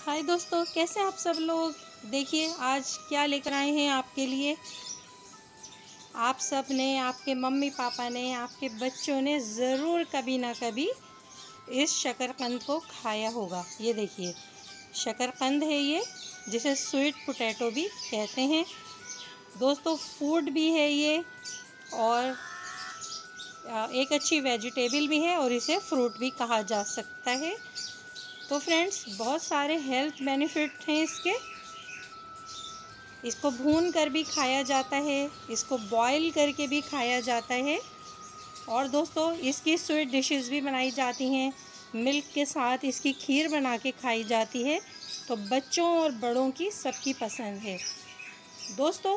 हाय दोस्तों, कैसे आप सब लोग। देखिए आज क्या लेकर आए हैं आपके लिए। आप सब ने, आपके मम्मी पापा ने, आपके बच्चों ने ज़रूर कभी ना कभी इस शकरकंद को खाया होगा। ये देखिए शकरकंद है ये, जिसे स्वीट पोटैटो भी कहते हैं दोस्तों। फूड भी है ये और एक अच्छी वेजिटेबल भी है और इसे फ्रूट भी कहा जा सकता है। तो फ्रेंड्स, बहुत सारे हेल्थ बेनिफिट हैं इसके। इसको भून कर भी खाया जाता है, इसको बॉईल करके भी खाया जाता है और दोस्तों इसकी स्वीट डिशेस भी बनाई जाती हैं। मिल्क के साथ इसकी खीर बना के खाई जाती है, तो बच्चों और बड़ों की सबकी पसंद है दोस्तों।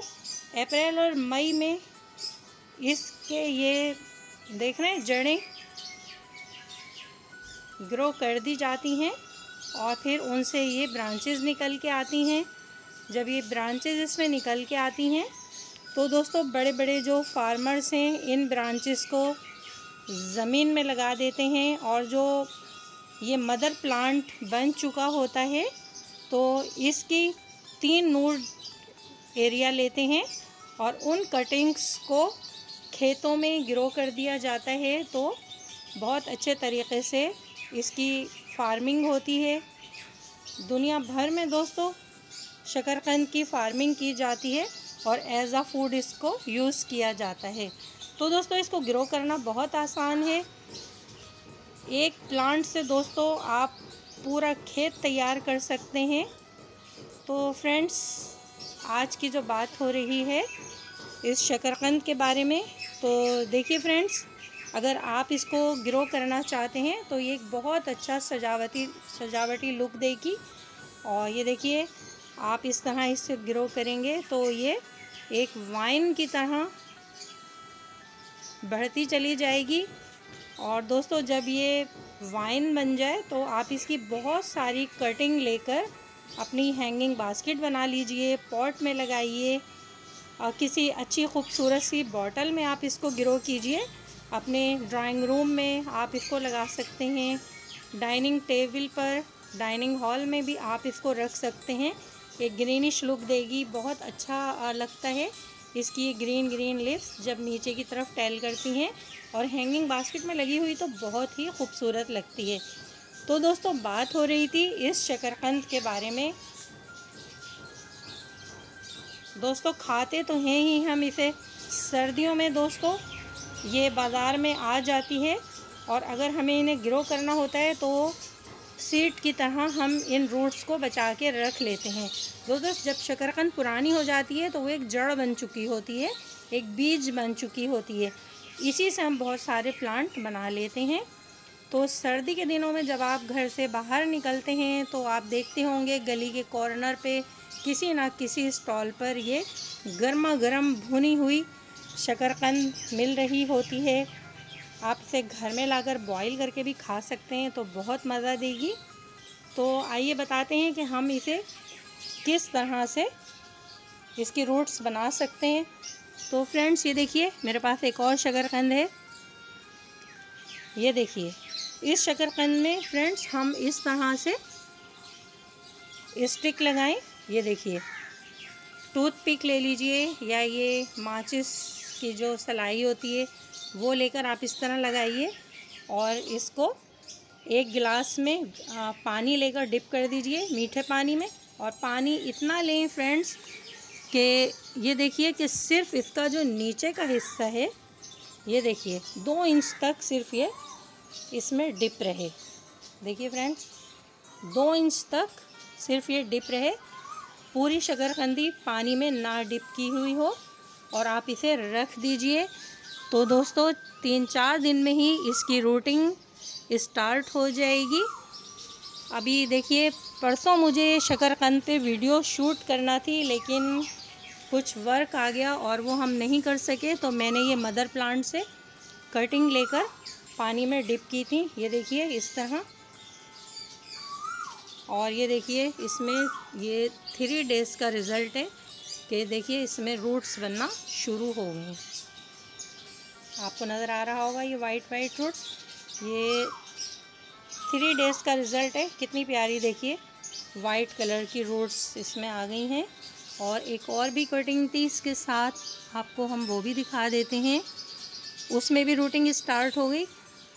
अप्रैल और मई में इसके ये देख रहे हैं जड़ें ग्रो कर दी जाती हैं और फिर उनसे ये ब्रांचेस निकल के आती हैं। जब ये ब्रांचेस इसमें निकल के आती हैं तो दोस्तों बड़े बड़े जो फार्मर्स हैं इन ब्रांचेस को ज़मीन में लगा देते हैं और जो ये मदर प्लांट बन चुका होता है तो इसकी 3 नोड एरिया लेते हैं और उन कटिंग्स को खेतों में ग्रो कर दिया जाता है। तो बहुत अच्छे तरीक़े से इसकी फार्मिंग होती है। दुनिया भर में दोस्तों शकरकंद की फार्मिंग की जाती है और एज अ फूड इसको यूज़ किया जाता है। तो दोस्तों इसको ग्रो करना बहुत आसान है। एक प्लांट से दोस्तों आप पूरा खेत तैयार कर सकते हैं। तो फ्रेंड्स, आज की जो बात हो रही है इस शकरकंद के बारे में, तो देखिए फ्रेंड्स, अगर आप इसको ग्रो करना चाहते हैं तो ये एक बहुत अच्छा सजावटी लुक देगी। और ये देखिए आप इस तरह इसे ग्रो करेंगे तो ये एक वाइन की तरह बढ़ती चली जाएगी। और दोस्तों जब ये वाइन बन जाए तो आप इसकी बहुत सारी कटिंग लेकर अपनी हैंगिंग बास्केट बना लीजिए, पॉट में लगाइए और किसी अच्छी खूबसूरत सी बॉटल में आप इसको ग्रो कीजिए। अपने ड्राइंग रूम में आप इसको लगा सकते हैं, डाइनिंग टेबल पर, डाइनिंग हॉल में भी आप इसको रख सकते हैं। एक ग्रीनिश लुक देगी, बहुत अच्छा लगता है इसकी ग्रीन लीव्स जब नीचे की तरफ टैल करती हैं और हैंगिंग बास्केट में लगी हुई तो बहुत ही खूबसूरत लगती है। तो दोस्तों बात हो रही थी इस शकरकंद के बारे में। दोस्तों खाते तो हैं ही हम इसे, सर्दियों में दोस्तों ये बाज़ार में आ जाती है और अगर हमें इन्हें ग्रो करना होता है तो सीड की तरह हम इन रूट्स को बचा के रख लेते हैं। दोस्तों जब शकरकंद पुरानी हो जाती है तो वो एक जड़ बन चुकी होती है, एक बीज बन चुकी होती है। इसी से हम बहुत सारे प्लांट बना लेते हैं। तो सर्दी के दिनों में जब आप घर से बाहर निकलते हैं तो आप देखते होंगे गली के कॉर्नर पे किसी ना किसी स्टॉल पर ये गर्मा गर्म भुनी हुई शकरकंद मिल रही होती है। आप इसे घर में लाकर बॉईल करके भी खा सकते हैं तो बहुत मज़ा देगी। तो आइए बताते हैं कि हम इसे किस तरह से इसकी रूट्स बना सकते हैं। तो फ्रेंड्स ये देखिए मेरे पास एक और शकरकंद है। ये देखिए इस शकरकंद में फ्रेंड्स हम इस तरह से स्टिक लगाएं। ये देखिए टूथपिक ले लीजिए या ये माचिस की जो सलाई होती है वो लेकर आप इस तरह लगाइए और इसको एक गिलास में पानी लेकर डिप कर दीजिए मीठे पानी में। और पानी इतना लें फ्रेंड्स कि ये देखिए कि सिर्फ इसका जो नीचे का हिस्सा है ये देखिए 2 इंच तक सिर्फ ये इसमें डिप रहे। देखिए फ्रेंड्स 2 इंच तक सिर्फ ये डिप रहे, पूरी शकरकंदी पानी में ना डिप की हुई हो और आप इसे रख दीजिए। तो दोस्तों 3-4 दिन में ही इसकी रूटिंग स्टार्ट हो जाएगी। अभी देखिए परसों मुझे शकरकंद पे वीडियो शूट करना थी लेकिन कुछ वर्क आ गया और वो हम नहीं कर सके, तो मैंने ये मदर प्लांट से कटिंग लेकर पानी में डिप की थी। ये देखिए इस तरह, और ये देखिए इसमें ये 3 डेज़ का रिज़ल्ट है कि देखिए इसमें रूट्स बनना शुरू हो गए। आपको नज़र आ रहा होगा ये वाइट रूट्स, ये 3 डेज़ का रिज़ल्ट है। कितनी प्यारी देखिए वाइट कलर की रूट्स इसमें आ गई हैं। और एक और भी कटिंग थी इसके साथ, आपको हम वो भी दिखा देते हैं, उसमें भी रूटिंग स्टार्ट हो गई।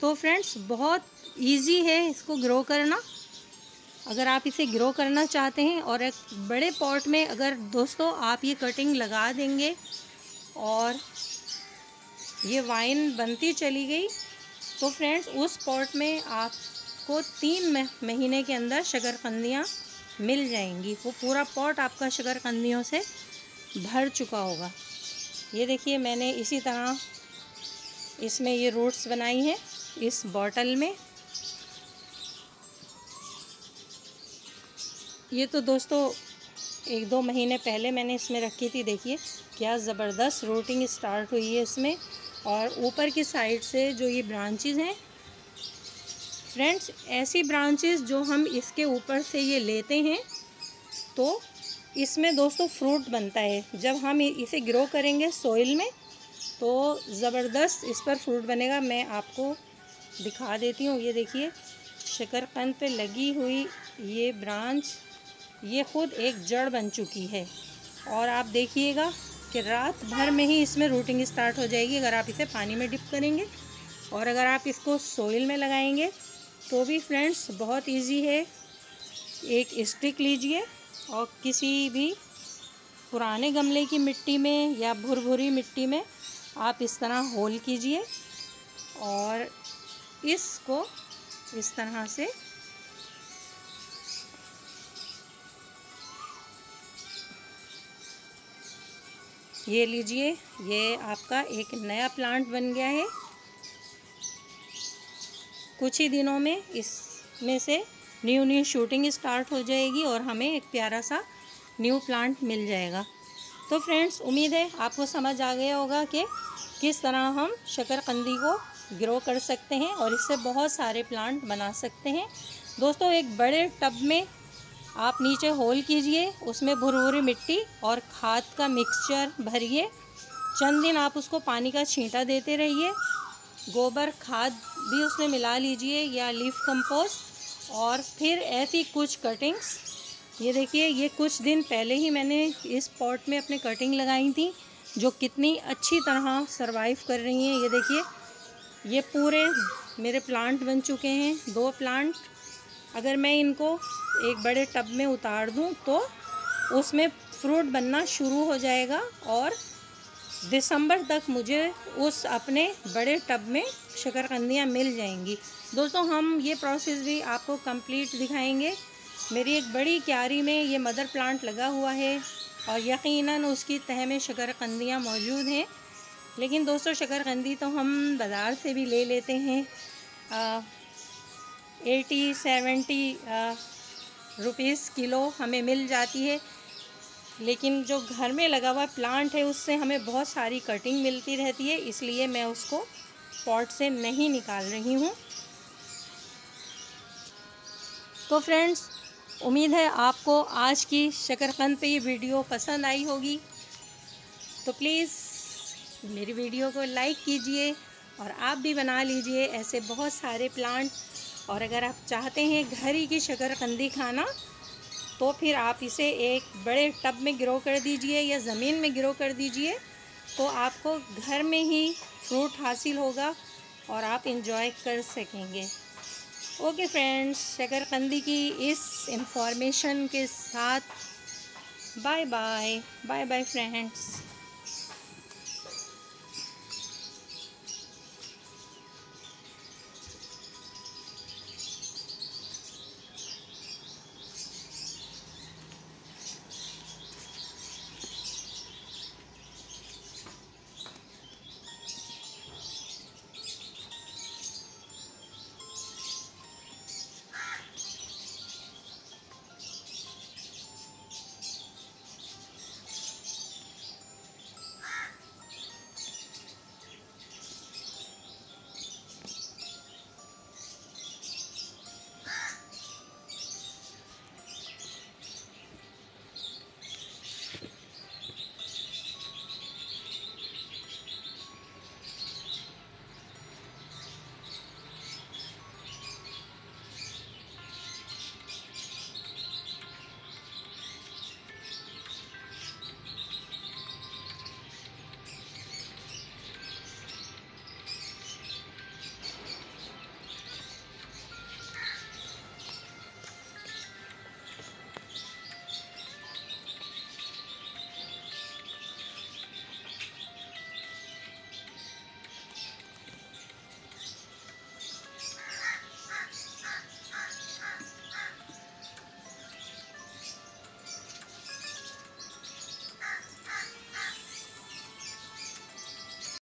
तो फ्रेंड्स बहुत इजी है इसको ग्रो करना। अगर आप इसे ग्रो करना चाहते हैं और एक बड़े पॉट में अगर दोस्तों आप ये कटिंग लगा देंगे और ये वाइन बनती चली गई, तो फ्रेंड्स उस पॉट में आपको 3 महीने के अंदर शकरकंदियाँ मिल जाएंगी। वो पूरा पॉट आपका शकरकंदियों से भर चुका होगा। ये देखिए मैंने इसी तरह इसमें ये रूट्स बनाई हैं इस बॉटल में। ये तो दोस्तों 1-2 महीने पहले मैंने इसमें रखी थी। देखिए क्या ज़बरदस्त रूटिंग स्टार्ट हुई है इसमें। और ऊपर की साइड से जो ये ब्रांचेस हैं फ्रेंड्स, ऐसी ब्रांचेस जो हम इसके ऊपर से ये लेते हैं तो इसमें दोस्तों फ्रूट बनता है। जब हम इसे ग्रो करेंगे सॉइल में तो ज़बरदस्त इस पर फ्रूट बनेगा। मैं आपको दिखा देती हूँ। ये देखिए शकरकंद पे लगी हुई ये ब्रांच, ये ख़ुद एक जड़ बन चुकी है। और आप देखिएगा कि रात भर में ही इसमें रूटिंग स्टार्ट हो जाएगी अगर आप इसे पानी में डिप करेंगे। और अगर आप इसको सॉइल में लगाएंगे तो भी फ्रेंड्स बहुत इजी है। एक स्टिक लीजिए और किसी भी पुराने गमले की मिट्टी में या भुरभुरी मिट्टी में आप इस तरह होल कीजिए और इसको इस तरह से ये लीजिए। ये आपका एक नया प्लांट बन गया है। कुछ ही दिनों में इसमें से न्यू शूटिंग स्टार्ट हो जाएगी और हमें एक प्यारा सा न्यू प्लांट मिल जाएगा। तो फ्रेंड्स उम्मीद है आपको समझ आ गया होगा कि किस तरह हम शकरकंदी को ग्रो कर सकते हैं और इससे बहुत सारे प्लांट बना सकते हैं। दोस्तों एक बड़े टब में आप नीचे होल कीजिए, उसमें भुरभुरी मिट्टी और खाद का मिक्सचर भरिए। चंद दिन आप उसको पानी का छींटा देते रहिए। गोबर खाद भी उसमें मिला लीजिए या लीफ कंपोस्ट। और फिर ऐसी कुछ कटिंग्स, ये देखिए ये कुछ दिन पहले ही मैंने इस पॉट में अपने कटिंग लगाई थी जो कितनी अच्छी तरह सरवाइव कर रही हैं। ये देखिए ये पूरे मेरे प्लांट बन चुके हैं। 2 प्लांट अगर मैं इनको एक बड़े टब में उतार दूं तो उसमें फ्रूट बनना शुरू हो जाएगा और दिसंबर तक मुझे उस अपने बड़े टब में शकरकंदियाँ मिल जाएंगी। दोस्तों हम ये प्रोसेस भी आपको कंप्लीट दिखाएंगे। मेरी एक बड़ी क्यारी में ये मदर प्लांट लगा हुआ है और यकीनन उसकी तह में शकरकंदियाँ मौजूद हैं। लेकिन दोस्तों शकरकंदी तो हम बाज़ार से भी ले लेते हैं 80-70 रुपीस किलो हमें मिल जाती है। लेकिन जो घर में लगा हुआ प्लांट है उससे हमें बहुत सारी कटिंग मिलती रहती है, इसलिए मैं उसको पॉट से नहीं निकाल रही हूँ। तो फ्रेंड्स उम्मीद है आपको आज की शकरकंद पे ये वीडियो पसंद आई होगी। तो प्लीज़ मेरी वीडियो को लाइक कीजिए और आप भी बना लीजिए ऐसे बहुत सारे प्लांट। और अगर आप चाहते हैं घर ही की शकरकंदी खाना तो फिर आप इसे एक बड़े टब में ग्रो कर दीजिए या ज़मीन में ग्रो कर दीजिए, तो आपको घर में ही फ्रूट हासिल होगा और आप इंजॉय कर सकेंगे। ओके फ्रेंड्स, शकरकंदी की इस इंफॉर्मेशन के साथ बाय बाय फ्रेंड्स।